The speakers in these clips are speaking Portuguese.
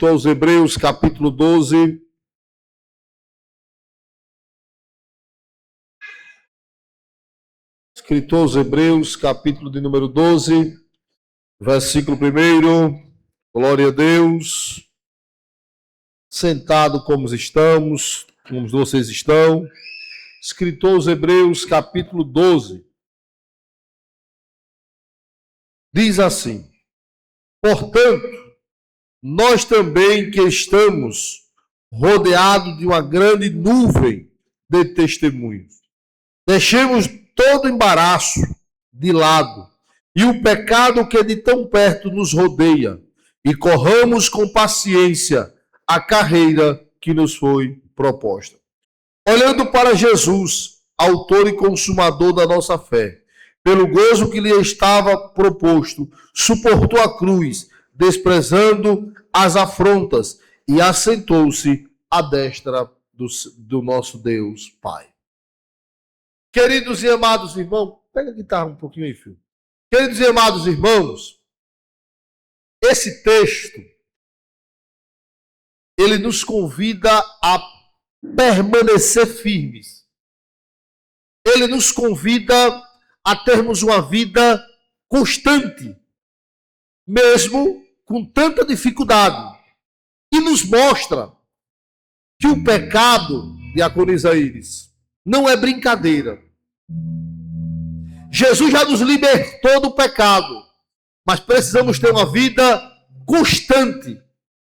Aos Hebreus, capítulo 12. Escrito aos Hebreus, capítulo de número 12, versículo 1. Glória a Deus. Sentado como estamos, como vocês estão. Escrito aos Hebreus, capítulo 12. Diz assim: portanto, nós também que estamos rodeados de uma grande nuvem de testemunhos, deixemos todo embaraço de lado e o pecado que de tão perto nos rodeia e corramos com paciência a carreira que nos foi proposta. Olhando para Jesus, autor e consumador da nossa fé, pelo gozo que lhe estava proposto, suportou a cruz, desprezando as afrontas, e assentou-se à destra do nosso Deus Pai. Queridos e amados irmãos, pega a guitarra um pouquinho aí, filho. Queridos e amados irmãos, esse texto, ele nos convida a permanecer firmes. Ele nos convida a termos uma vida constante, mesmo com tanta dificuldade. E nos mostra que o pecado, diaconisa Iris, não é brincadeira. Jesus já nos libertou do pecado, mas precisamos ter uma vida constante,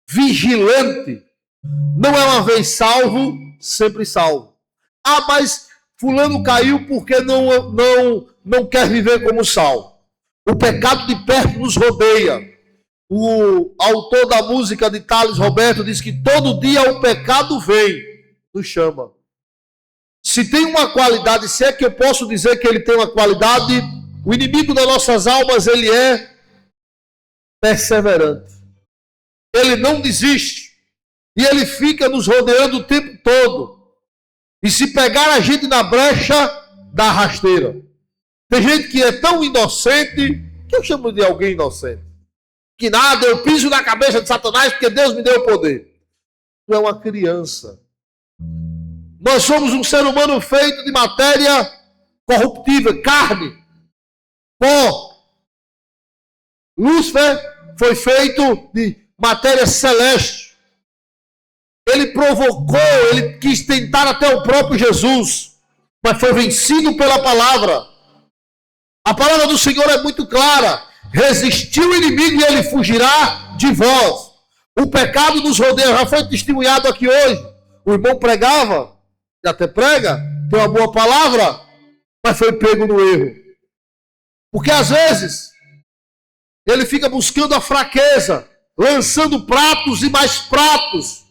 vigilante. Não é uma vez salvo, sempre salvo. Ah, mas fulano caiu porque não quer viver como salvo. O pecado de perto nos rodeia. O autor da música de Thales Roberto diz que todo dia o pecado vem, nos chama. Se tem uma qualidade, se é que eu posso dizer que ele tem uma qualidade, o inimigo das nossas almas, ele é perseverante. Ele não desiste. E ele fica nos rodeando o tempo todo. E se pegar a gente na brecha, dá rasteira. Tem gente que é tão inocente, que eu chamo de alguém inocente, que nada, eu piso na cabeça de Satanás porque Deus me deu o poder. Tu é uma criança. Nós somos um ser humano feito de matéria corruptível, carne, pó. Lúcifer foi feito de matéria celeste. Ele provocou, ele quis tentar até o próprio Jesus, mas foi vencido pela palavra. A palavra do Senhor é muito clara. Resistiu o inimigo e ele fugirá de vós. O pecado nos rodeia, já foi testemunhado aqui hoje. O irmão pregava, e até prega, tem uma boa palavra, mas foi pego no erro. Porque às vezes, ele fica buscando a fraqueza, lançando pratos e mais pratos.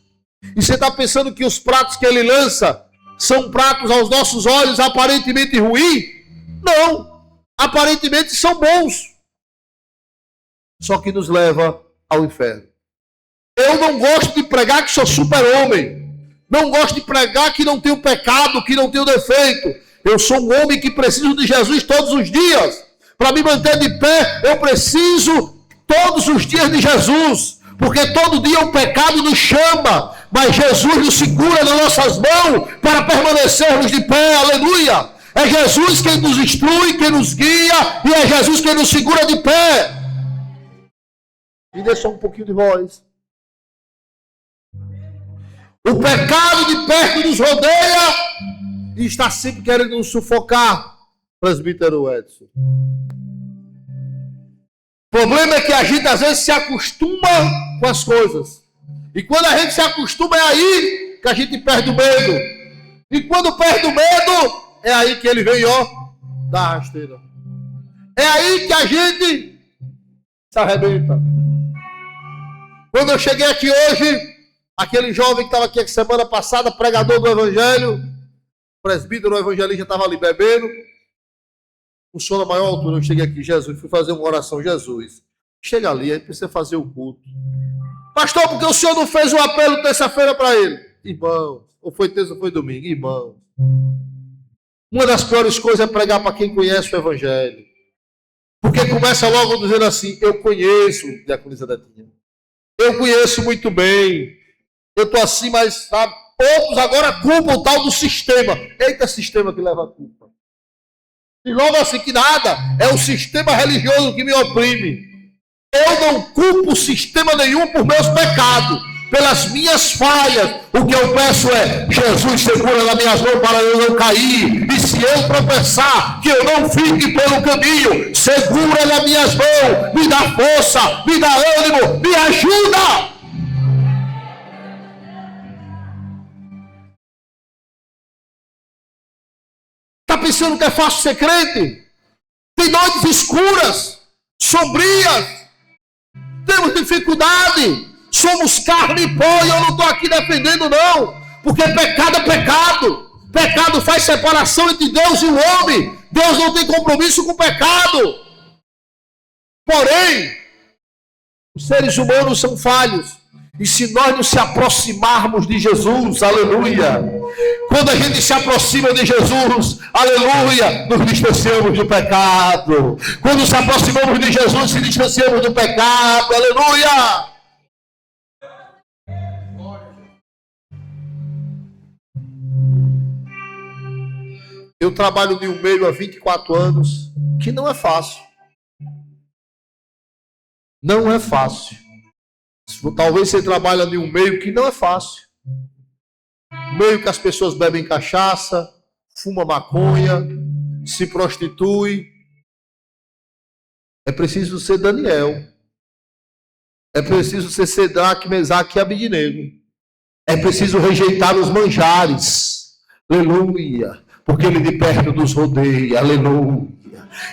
E você está pensando que os pratos que ele lança são pratos aos nossos olhos aparentemente ruins? Não, aparentemente são bons. Só que nos leva ao inferno. Eu não gosto de pregar que sou super-homem. Não gosto de pregar que não tenho pecado, que não tenho defeito. Eu sou um homem que preciso de Jesus todos os dias. Para me manter de pé, eu preciso todos os dias de Jesus. Porque todo dia o pecado nos chama, mas Jesus nos segura nas nossas mãos para permanecermos de pé. Aleluia! É Jesus quem nos instrui, quem nos guia, e é Jesus quem nos segura de pé. Me dê só um pouquinho de voz. O pecado de perto nos rodeia e está sempre querendo nos sufocar, presbítero Edson. O problema é que a gente às vezes se acostuma com as coisas. E quando a gente se acostuma, é aí que a gente perde o medo. E quando perde o medo, é aí que ele vem, ó, da rasteira. É aí que a gente se arrebenta. Quando eu cheguei aqui hoje, aquele jovem que estava aqui a semana passada, pregador do evangelho, presbítero evangelista, estava ali bebendo. O som na maior altura, eu cheguei aqui, Jesus, fui fazer uma oração, Jesus, chega ali, aí precisa fazer o culto. Pastor, porque o senhor não fez um apelo terça-feira para ele? Irmão, ou foi terça ou foi domingo? Irmão, uma das piores coisas é pregar para quem conhece o evangelho. Porque começa logo dizendo assim, eu conheço, diaconisa Detinha. Eu conheço muito bem. Eu estou assim, mas sabe, outros agora culpam o tal do sistema. Eita, sistema que leva a culpa. E logo assim que nada, é o sistema religioso que me oprime. Eu não culpo sistema nenhum por meus pecados, pelas minhas falhas. O que eu peço é: Jesus, segura nas minhas mãos para eu não cair. E se eu tropeçar, que eu não fique pelo caminho. Segura nas minhas mãos, me dá força, me dá ânimo, me ajuda. Está pensando que é fácil ser crente? Tem noites escuras, sombrias. Temos dificuldade. Somos carne e pó. E eu não estou aqui defendendo, não. Porque pecado é pecado. Pecado faz separação entre Deus e o homem. Deus não tem compromisso com o pecado. Porém, os seres humanos são falhos. E se nós nos aproximarmos de Jesus, aleluia, quando a gente se aproxima de Jesus, aleluia, nos distanciamos do pecado. Quando nos aproximamos de Jesus, se distanciamos do pecado, aleluia. Eu trabalho em um meio há 24 anos, que não é fácil. Não é fácil. Talvez você trabalhe em um meio que não é fácil. Meio que as pessoas bebem cachaça, fumam maconha, se prostituem. É preciso ser Daniel. É preciso ser Sedraque, Mesaque e Abednego. É preciso rejeitar os manjares. Aleluia. Porque ele de perto nos rodeia. Aleluia.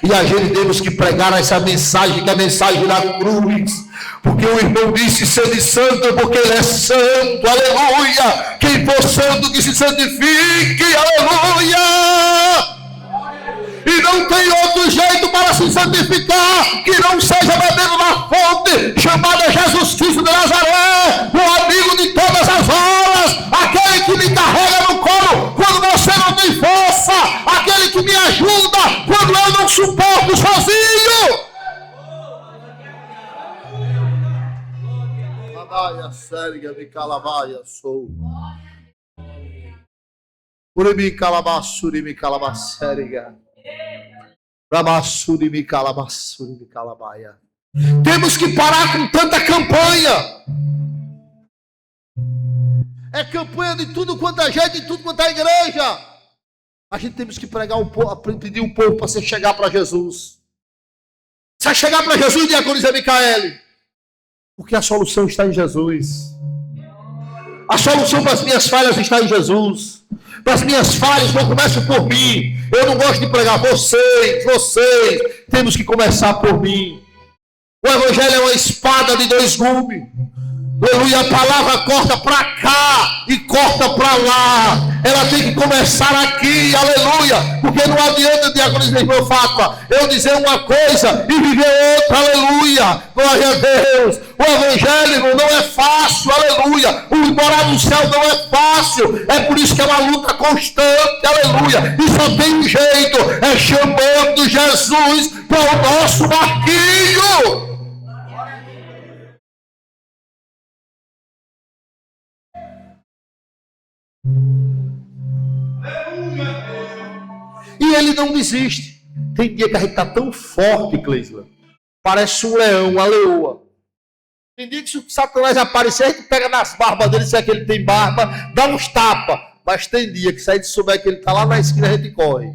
E a gente temos que pregar essa mensagem, que é a mensagem da cruz. Porque o irmão disse: sede santo, porque ele é santo, aleluia. Quem for santo, que se santifique, aleluia. E não tem outro jeito para se santificar que não seja bebendo na fonte chamada Jesus Cristo de Nazaré, o amigo de todas as horas, aquele que me carrega no colo quando você não tem força, aquele que me ajuda quando eu não suporto sozinho. Lavaia, sérgia, me calavaia, sou. Urimi calabassuri, me calabassériga. Temos que parar com tanta campanha. É campanha de tudo quanto é gente, de tudo quanto é igreja. A gente temos que pregar um pouco, pedir um pouco para você chegar para Jesus. Você vai chegar para Jesus, diaconisa Micaele, porque a solução está em Jesus. A solução para as minhas falhas está em Jesus. Para as minhas falhas, não começo por mim. Eu não gosto de pregar. Vocês, temos que começar por mim. O evangelho é uma espada de dois gumes. Aleluia, a palavra corta para cá e corta para lá. Ela tem que começar aqui, aleluia. Porque não adianta, diaconisa irmã Fátima, eu dizer uma coisa e viver outra, aleluia. Glória a Deus. O evangelho não é fácil, aleluia. O morar no céu não é fácil. É por isso que é uma luta constante, aleluia. E só tem um jeito, é chamando Jesus para o nosso barquinho. E ele não desiste. Tem dia que a gente está tão forte, Cleisla, parece um leão, uma leoa. Tem dia que se o Satanás aparecer, a gente pega nas barbas dele, se é que ele tem barba, dá uns tapas. Mas tem dia que se a gente souber que ele está lá na esquina, a gente corre.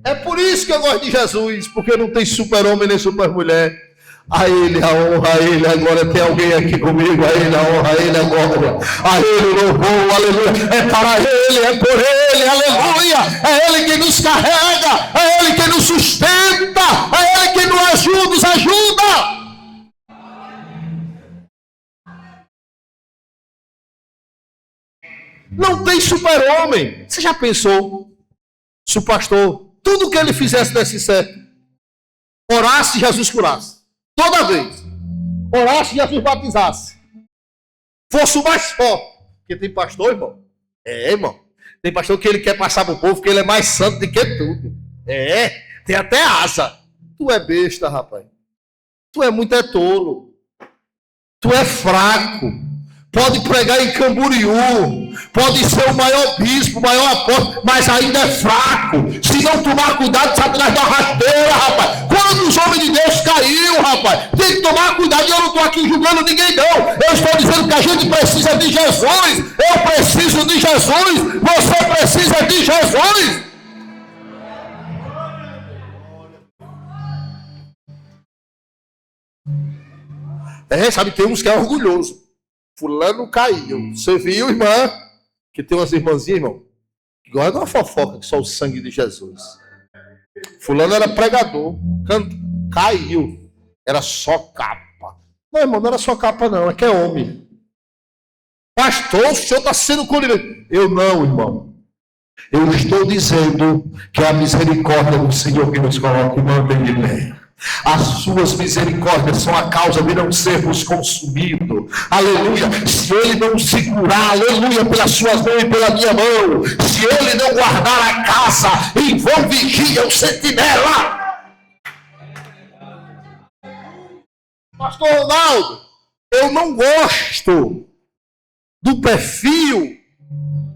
É por isso que eu gosto de Jesus, porque não tem super-homem nem super-mulher. A ele a honra, a ele a glória. Tem alguém aqui comigo? A ele a honra, a ele a glória. A ele o louvor, aleluia. É para ele, é por ele, aleluia. É ele quem nos carrega, é ele quem nos sustenta, é ele quem nos ajuda. Não tem super-homem. Você já pensou se o pastor, tudo que ele fizesse desse certo, orasse, Jesus curasse? Toda vez. Orasse e Jesus batizasse. Fosse o mais forte. Porque tem pastor, irmão. Irmão. Tem pastor que ele quer passar para o povo que ele é mais santo do que tudo. Tem até asa. Tu é besta, rapaz. Tu é muito tolo. Tu é fraco. Pode pregar em Camboriú, pode ser o maior bispo, o maior apóstolo, mas ainda é fraco. Se não tomar cuidado, está atrás da rasteira, rapaz. Quando os homens de Deus caiu, rapaz, tem que tomar cuidado. Eu não estou aqui julgando ninguém, não. Eu estou dizendo que a gente precisa de Jesus. Eu preciso de Jesus. Você precisa de Jesus. Sabe, tem uns que é orgulhoso. Fulano caiu. Você viu, irmã? Que tem umas irmãzinhas, irmão, que gostam de uma fofoca, que só o sangue de Jesus. Fulano era pregador. Caiu. Era só capa. Não, irmão, não era só capa, não. É que é homem. Pastor, o senhor está sendo conivente. Eu não, irmão. Eu estou dizendo que é a misericórdia do Senhor que nos coloca e mantém de pé. As suas misericórdias são a causa de não sermos consumidos. Aleluia. Se ele não segurar, aleluia, pelas suas mãos e pela minha mão, se ele não guardar a casa, em vão vigia o sentinela. Pastor Ronaldo, eu não gosto do perfil,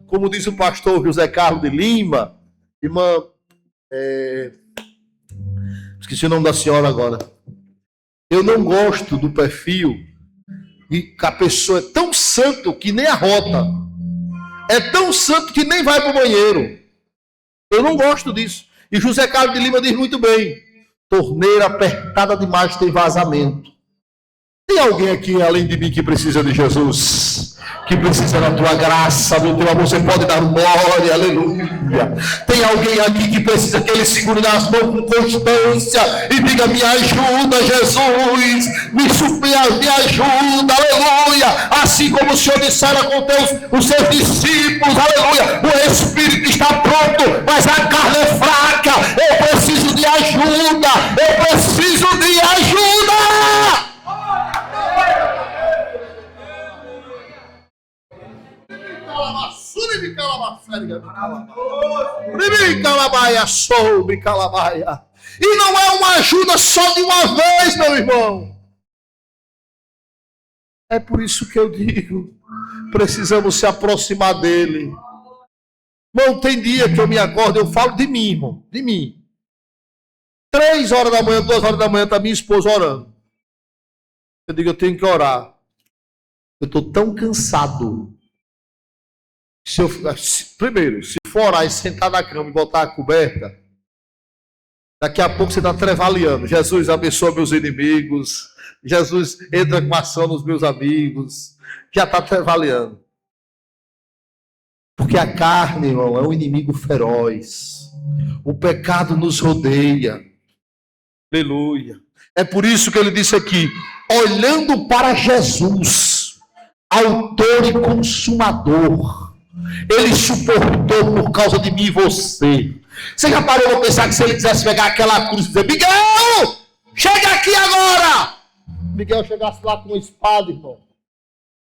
como diz o pastor José Carlos de Lima, irmã, esqueci o nome da senhora agora. Eu não gosto do perfil e que a pessoa é tão santo que nem arrota. É tão santo que nem vai para o banheiro. Eu não gosto disso. E José Carlos de Lima diz muito bem: torneira apertada demais tem vazamento. Tem alguém aqui além de mim que precisa de Jesus? Que precisa da tua graça, do teu amor? Você pode dar glória, aleluia. Tem alguém aqui que precisa que ele segure nas mãos com constância e diga: me ajuda, Jesus, me ajuda, aleluia. Assim como o Senhor dissera com os seus discípulos, aleluia. O Espírito está pronto, mas a carne é fraca. Eu preciso de ajuda, eu preciso de ajuda. E não é uma ajuda só de uma vez, meu irmão. É por isso que eu digo, precisamos se aproximar dele. Não tem dia que eu me acordo, eu falo de mim, irmão, de mim. 3 horas da manhã, 2 horas da manhã, está minha esposa orando. Eu digo, eu tenho que orar. Eu estou tão cansado. Primeiro, se for orar e sentar na cama e botar a coberta, daqui a pouco você está trevaleando. Jesus abençoa meus inimigos. Jesus entra com ação nos meus amigos. Já está trevaleando. Porque a carne, irmão, é um inimigo feroz. O pecado nos rodeia. Aleluia. É por isso que ele disse aqui: olhando para Jesus, autor e consumador. Ele suportou por causa de mim e você. Você já parou para pensar que se ele quisesse pegar aquela cruz e dizer: Miguel, chega aqui agora. Miguel chegasse lá com uma espada, irmão.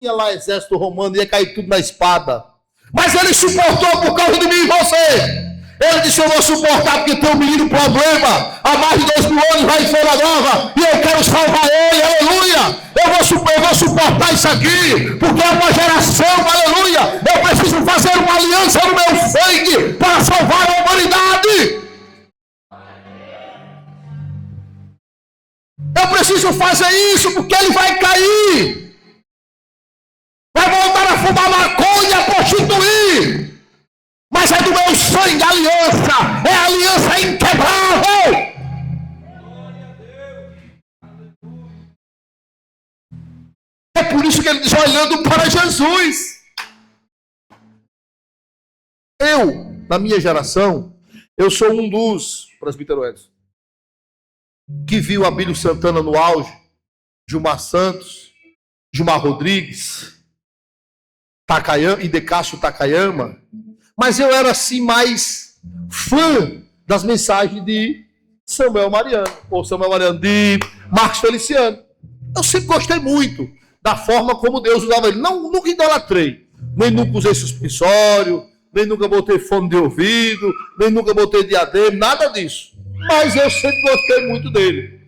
Ia lá exército romano, ia cair tudo na espada. Mas ele suportou por causa de mim e você. Ele disse: eu vou suportar porque tem um menino problema. Há mais de 2 mil anos vai em Feira Nova. E eu quero salvar ele, aleluia. Eu vou suportar isso aqui. Porque é uma geração, aleluia. Eu preciso fazer uma aliança no meu sangue para salvar a humanidade. Eu preciso fazer isso porque ele vai cair. Vai voltar a fumar maconha, a prostituir. Mas é do meu sangue a aliança. É a aliança inquebrável. É por isso que ele diz: olhando para Jesus. Eu, na minha geração, eu sou um dos presbiteros que viu Abílio Santana no auge, Gilmar Santos, Gilmar Rodrigues, Takayama, Hidecácio Takayama. Mas eu era assim mais fã das mensagens de Samuel Mariano, ou Samuel Mariano, de Marcos Feliciano. Eu sempre gostei muito da forma como Deus usava ele. Nunca idolatrei, nem nunca usei suspensório, nem nunca botei fone de ouvido, nem nunca botei diadema, nada disso. Mas eu sempre gostei muito dele.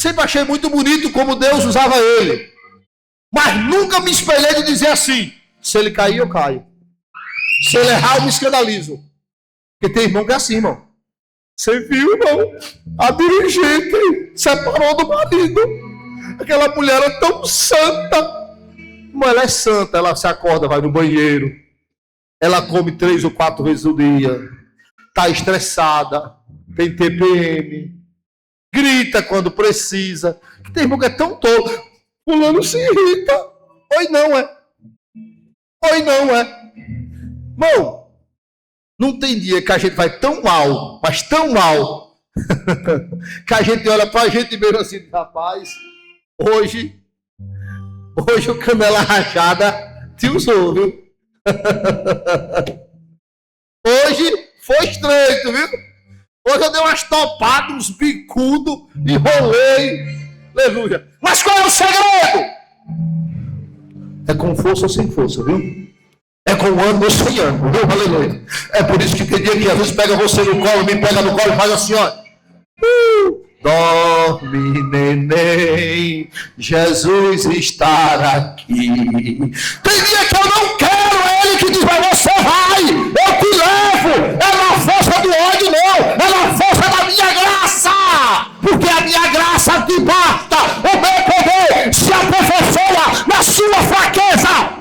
Sempre achei muito bonito como Deus usava ele. Mas nunca me espelhei de dizer assim: se ele cair, eu caio. Se ele errar, eu me escandalizo. Porque tem irmão que é assim, irmão. Você viu, irmão? A dirigente separou do marido. Aquela mulher é tão santa. Mas ela é santa. Ela se acorda, vai no banheiro. Ela come 3 ou 4 vezes no dia. Está estressada. Tem TPM. Grita quando precisa. Que tem irmão que é tão tolo. Fulano se irrita. Oi, não é? Oi, não é? Irmão, não tem dia que a gente vai tão mal, mas tão mal, que a gente olha pra gente mesmo assim: rapaz, hoje o canela rachada te usou, viu? Hoje foi estreito, viu? Hoje eu dei umas topadas, uns bicudos, enrolei. Aleluia. Mas qual é o segredo? É com força ou sem força, viu? É com ânimo ou sem ânimo, viu? Aleluia. É por isso que tem dia que Jesus pega você no colo, me pega no colo e faz assim, ó. Dorme, neném, Jesus está aqui. Tem dia que eu não quero, é Ele que diz: mas você vai, eu te levo. É na força do ódio, não, é na força da minha graça, porque a minha graça te basta. O meu poder se aperfeiçoa na sua fraqueza.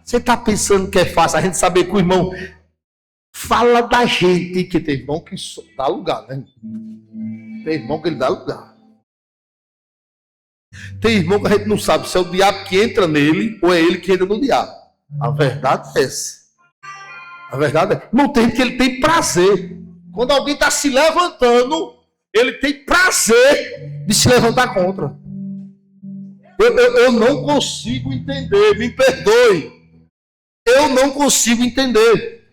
Você está pensando que é fácil a gente saber que o irmão fala da gente, que tem irmão que dá lugar, né? Tem irmão que ele dá lugar. Tem irmão que a gente não sabe se é o diabo que entra nele ou é ele que entra no diabo. A verdade é essa. A verdade é, não tem, que ele tem prazer. Quando alguém está se levantando, ele tem prazer de se levantar contra. Eu não consigo entender, me perdoe. Eu não consigo entender.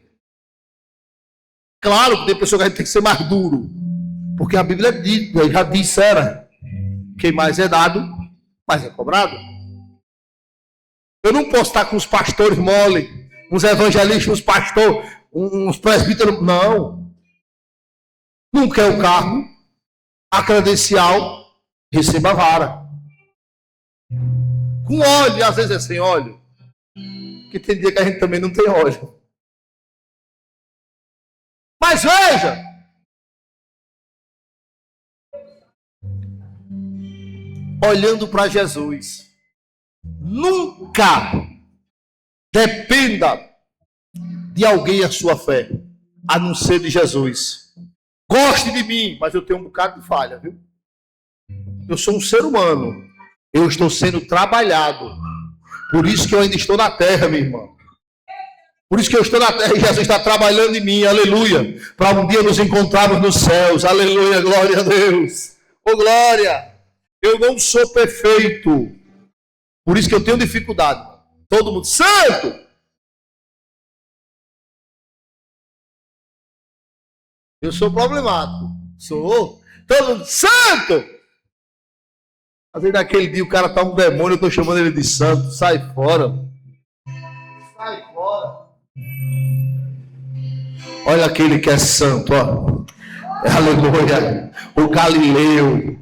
Claro que tem pessoa que a gente tem que ser mais duro. Porque a Bíblia já diz, quem mais é dado, mais é cobrado. Eu não posso estar com os pastores mole, uns evangelistas, uns pastores, uns presbíteros. Não. Não quer o carro, a credencial, receba a vara. Com óleo, às vezes é sem óleo. Que tem dia que a gente também não tem óleo. Mas veja, olhando para Jesus, nunca dependa de alguém a sua fé, a não ser de Jesus. Goste de mim, mas eu tenho um bocado de falha, viu? Eu sou um ser humano, eu estou sendo trabalhado. Por isso que eu ainda estou na terra, minha irmã. Por isso que eu estou na terra e Jesus está trabalhando em mim, aleluia. Para um dia nos encontrarmos nos céus, aleluia, glória a Deus. Ô glória, eu não sou perfeito. Por isso que eu tenho dificuldade. Todo mundo, santo! Eu sou problemático. Sou. Todo mundo, santo! Às vezes naquele dia o cara tá um demônio, eu estou chamando ele de santo. Sai fora. Sai fora. Olha aquele que é santo, ó. Aleluia. O Galileu.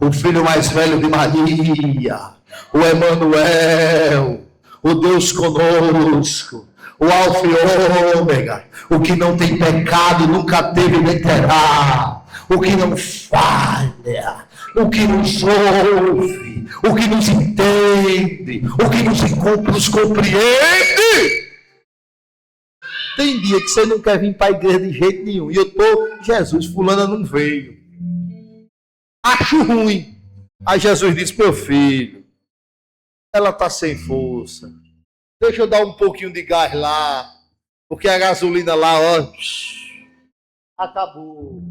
O filho mais velho de Maria. O Emanuel. O Deus conosco. O Alfa e Ômega. O que não tem pecado, nunca teve nem terá. O que não falha. O que nos ouve, o que nos entende, o que nos compreende. Tem dia que você não quer vir para a igreja de jeito nenhum. E eu estou, Jesus, fulana não veio. Acho ruim. Aí Jesus disse: meu filho, ela está sem força. Deixa eu dar um pouquinho de gás lá. Porque a gasolina lá, ó, acabou.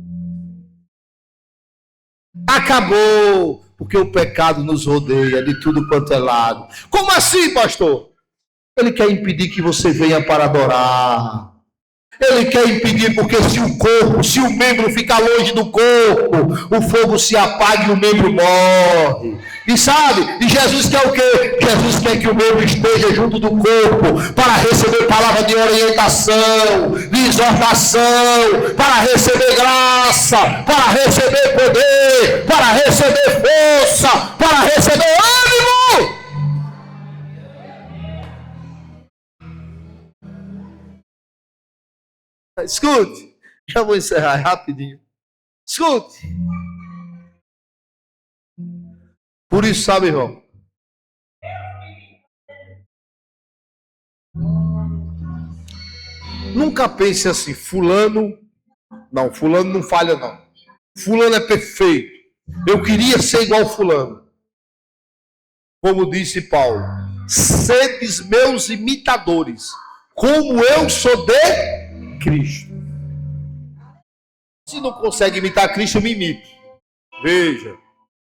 Acabou, porque o pecado nos rodeia de tudo quanto é lado. Como assim, pastor? Ele quer impedir que você venha para adorar. Ele quer impedir, porque se o membro ficar longe do corpo, o fogo se apaga e o membro morre. E sabe, e Jesus quer o quê? Jesus quer que o membro esteja junto do corpo, para receber palavra de orientação, de exortação, para receber graça, para receber poder, para receber força, para receber ânimo. Escute, já vou encerrar rapidinho. Escute. Por isso, sabe, irmão? Nunca pense assim, fulano não falha não. Fulano é perfeito. Eu queria ser igual fulano. Como disse Paulo, sedes meus imitadores, como eu sou de Cristo. Se não consegue imitar Cristo, eu me imito. Veja,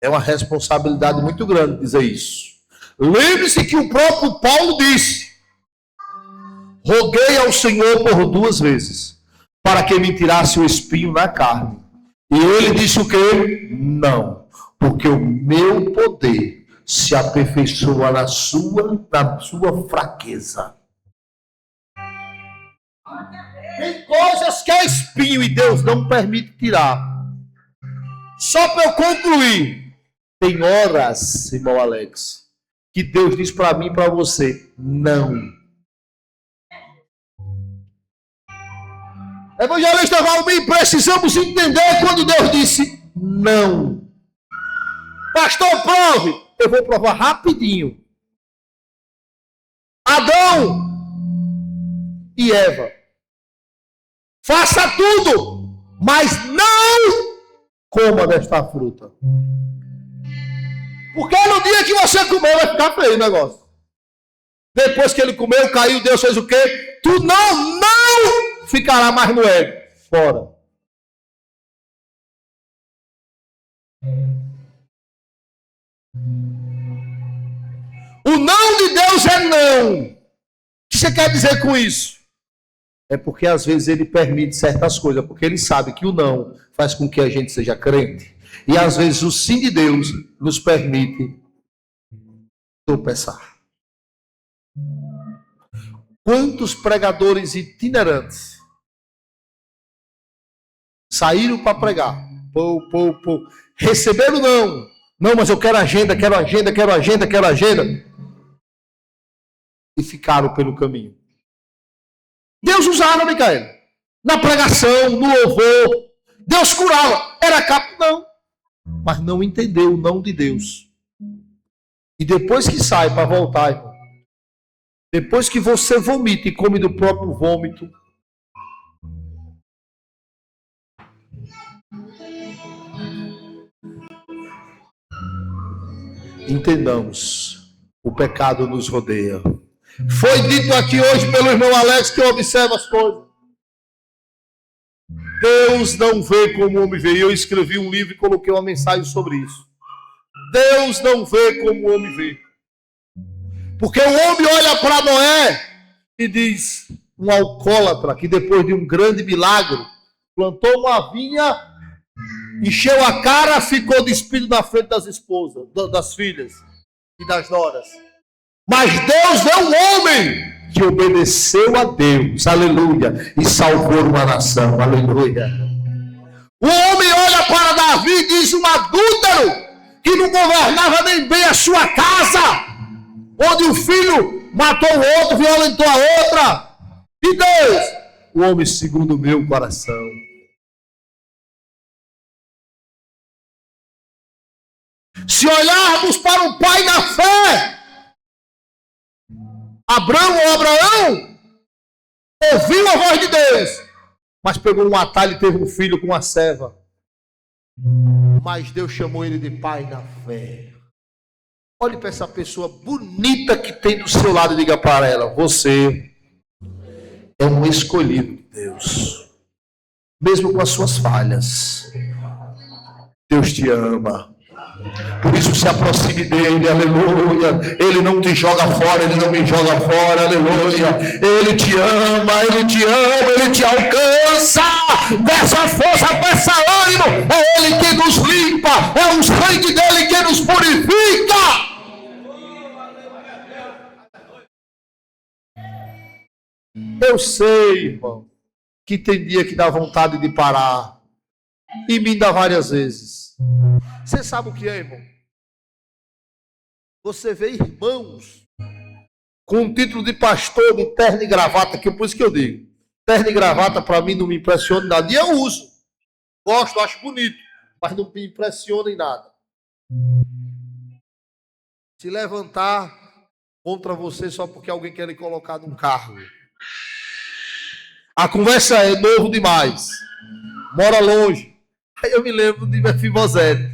é uma responsabilidade muito grande dizer isso. Lembre-se que o próprio Paulo disse: roguei ao Senhor por 2 vezes, para que me tirasse o espinho na carne. E ele disse o quê? Não, porque o meu poder se aperfeiçoa na sua fraqueza. Tem coisas que é espinho e Deus não permite tirar. Só para eu concluir, tem horas, irmão Alex, que Deus diz para mim e para você, não. Evangelista Valmir, precisamos entender quando Deus disse não. Pastor, prove. Eu vou provar rapidinho. Adão e Eva, faça tudo, mas não coma desta fruta. Porque no dia que você comer vai ficar feio o negócio. Depois que ele comeu, caiu, Deus fez o quê? Tu não ficará mais no ego. Fora. O não de Deus é não. O que você quer dizer com isso? É porque às vezes ele permite certas coisas, porque ele sabe que o não faz com que a gente seja crente. E às vezes o sim de Deus nos permite tropeçar. Quantos pregadores itinerantes saíram para pregar? Receberam não. Não, mas eu quero agenda. E ficaram pelo caminho. Deus usava, Micael, na pregação, no louvor. Deus curava. Era capo, não. Mas não entendeu o não de Deus. E depois que sai para voltar, irmão, depois que você vomita e come do próprio vômito, entendamos, o pecado nos rodeia. Foi dito aqui hoje pelo irmão Alex que observa as coisas. Deus não vê como o homem vê. Eu escrevi um livro e coloquei uma mensagem sobre isso. Deus não vê como o homem vê. Porque o homem olha para Noé e diz, um alcoólatra que depois de um grande milagre, plantou uma vinha, encheu a cara, ficou despido na frente das esposas, das filhas e das noras. Mas Deus é um homem que obedeceu a Deus, aleluia, e salvou uma nação, aleluia. O homem olha para Davi e diz, um adúltero que não governava nem bem a sua casa, onde o filho matou o outro, violentou a outra. E Deus, o homem segundo o meu coração. Se olharmos para o pai na fé, Abraão ouviu a voz de Deus, mas pegou um atalho e teve um filho com uma serva. Mas Deus chamou ele de pai na fé. Olhe para essa pessoa bonita que tem do seu lado e diga para ela, você é um escolhido de Deus. Mesmo com as suas falhas, Deus te ama. Por isso se aproxime dele, aleluia. Ele não te joga fora, ele não me joga fora, aleluia. Ele te ama, ele te alcança. Dessa força, dessa ânimo. É ele que nos limpa, é o sangue dele que nos nos purifica. Eu sei, irmão, que tem dia que dá vontade de parar. E me dá várias vezes. Você sabe o que é, irmão? Você vê irmãos com o título de pastor de terno e gravata, que é por isso que eu digo. Terno e gravata para mim não me impressiona em nada. E eu uso. Gosto, acho bonito. Mas não me impressiona em nada. Se levantar contra você só porque alguém quer lhe colocar num carro. A conversa é novo demais. Mora longe. Aí eu me lembro de Mefibosete.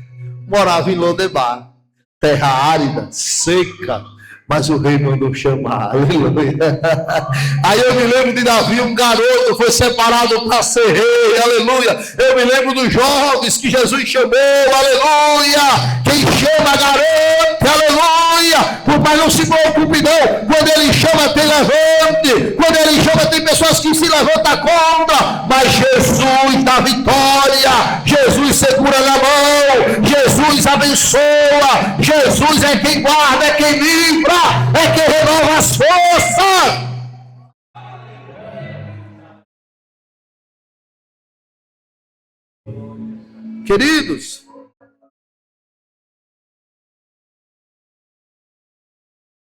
Morava em Lodebar. Terra árida, seca. Mas o rei mandou chamar. Aleluia. Aí eu me lembro de Davi, um garoto foi separado para ser rei. Aleluia. Eu me lembro dos jovens que Jesus chamou. Aleluia. Quem chama garante. Aleluia. O Pai não se preocupe não. Quando ele chama tem levante. Quando ele chama tem pessoas que se levantam contra. Mas Jesus dá vitória. Jesus segura na mão. Jesus abençoa. Jesus é quem guarda, é quem livra. É quem renova as forças. Queridos,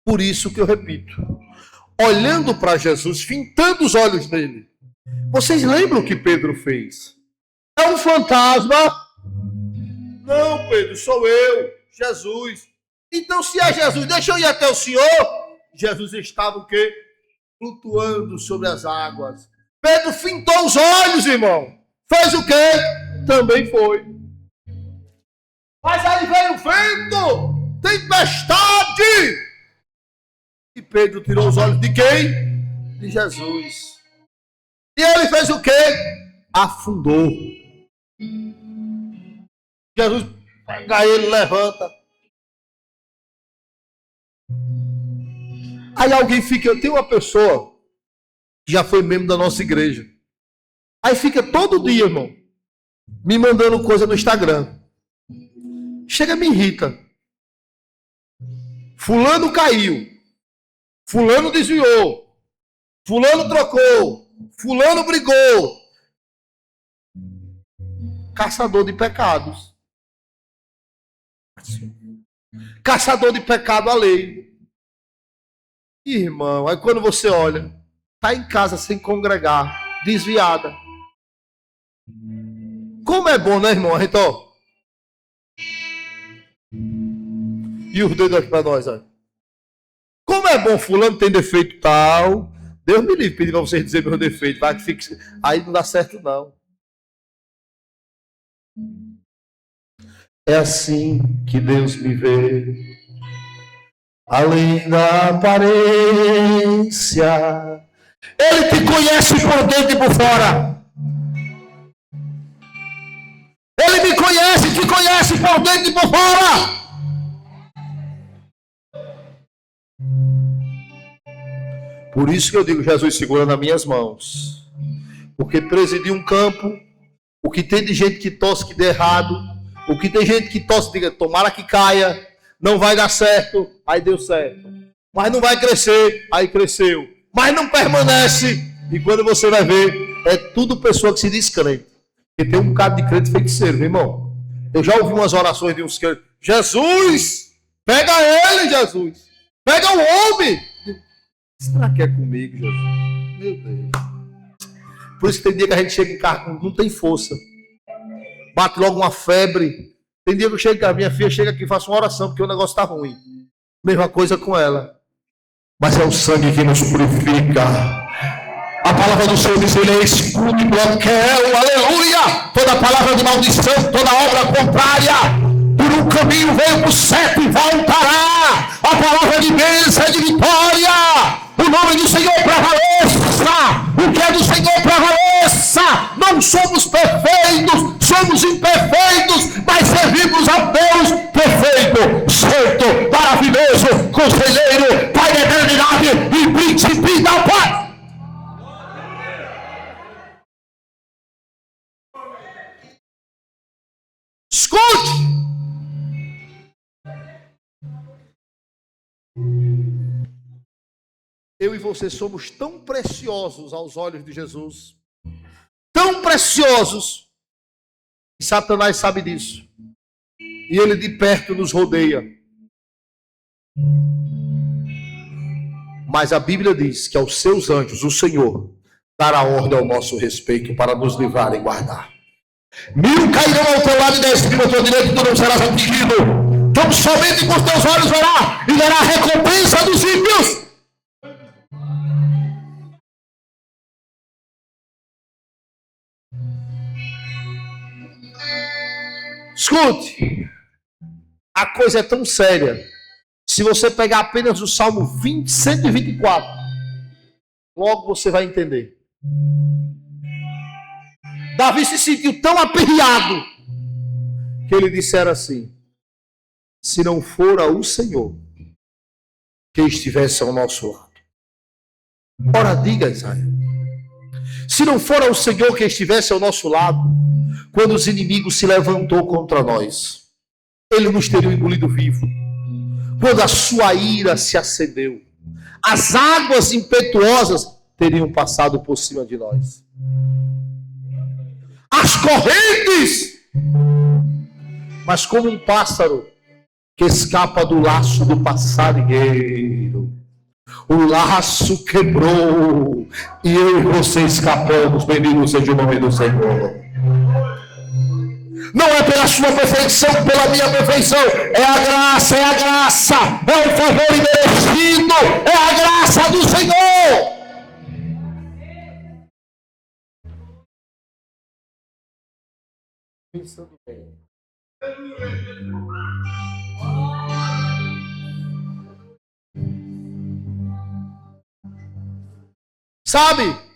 por isso que eu repito, olhando para Jesus, fintando os olhos dele, vocês lembram o que Pedro fez? É um fantasma? Não, Pedro, sou eu, Jesus. Então, se é Jesus, deixa eu ir até o Senhor. Jesus estava o quê? Flutuando sobre as águas. Pedro fintou os olhos, irmão. Fez o quê? Também foi. Mas aí veio o vento, tempestade. E Pedro tirou os olhos de quem? De Jesus. E ele fez o quê? Afundou. Jesus pega ele, levanta. Aí alguém fica, eu tenho uma pessoa que já foi membro da nossa igreja. Aí fica todo dia, irmão, me mandando coisa no Instagram. Chega, me irrita. Fulano caiu. Fulano desviou. Fulano trocou. Fulano brigou. Caçador de pecados. Caçador de pecado alheio. Irmão, aí quando você olha, tá em casa sem congregar, desviada. Como é bom, né, irmão? Então, e os dedos aqui para nós, olha. Como é bom, fulano tem defeito tal. Deus me livre pedir para vocês dizer meu defeito, vai que fique. Aí não dá certo, não. É assim que Deus me vê. Além da aparência, Ele te conhece por dentro e por fora. Ele me conhece, te conhece por dentro e por fora. Por isso que eu digo, Jesus segura nas minhas mãos. Porque presidir um campo, o que tem de gente que tosse que dê errado, o que tem gente que tosse diga, tomara que caia, não vai dar certo, aí deu certo. Mas não vai crescer, aí cresceu. Mas não permanece. E quando você vai ver, é tudo pessoa que se diz crente. Porque tem um bocado de crente feiticeiro, meu irmão. Eu já ouvi umas orações de uns crentes. Jesus, pega ele, Jesus. Pega o homem. Será que é comigo, Jesus? Meu Deus. Por isso que tem dia que a gente chega em casa, não tem força. Bate logo uma febre. Tem dia que eu chego, a minha filha chega aqui e faço uma oração, porque o negócio está ruim. Mesma coisa com ela. Mas é o sangue que nos purifica. A palavra do Senhor diz, ele é escudo e bloqueio, aleluia. Toda palavra de maldição, toda obra contrária, por um caminho veio para o certo e voltará. A palavra de bênção é de vitória. O nome do Senhor prevaleça. O que é do Senhor prevaleça. Não somos perfeitos, somos imperfeitos, mas servimos a Deus perfeito, santo, maravilhoso, conselheiro, Pai da eternidade e príncipe da paz. Escute. eu e você somos tão preciosos aos olhos de Jesus, tão preciosos, que Satanás sabe disso, e ele de perto nos rodeia. Mas a Bíblia diz que aos seus anjos, o Senhor dará ordem ao nosso respeito para nos livrar e guardar. 1000 cairão ao teu lado e 10.000 à tua direita, e tu não serás atingido. Então somente com os teus olhos verá e dará a recompensa dos ímpios. Escute, a coisa é tão séria. Se você pegar apenas o Salmo 124, logo você vai entender. Davi se sentiu tão aperreado que ele dissera assim: se não fora o Senhor que estivesse ao nosso lado. Ora, diga, Israel, se não fora o Senhor que estivesse ao nosso lado, quando os inimigos se levantou contra nós, ele nos teria engolido vivo. Quando a sua ira se acendeu, as águas impetuosas teriam passado por cima de nós. As correntes, mas como um pássaro que escapa do laço do passarinheiro, o laço quebrou e eu e você escapamos. Bendito seja o nome do Senhor. Não é pela sua perfeição, pela minha perfeição. É a graça, é a graça. É o favor imerecido. É a graça do Senhor. Pensando bem. Sabe?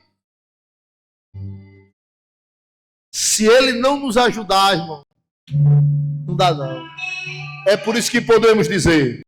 Se ele não nos ajudar, irmão, não dá não. É por isso que podemos dizer: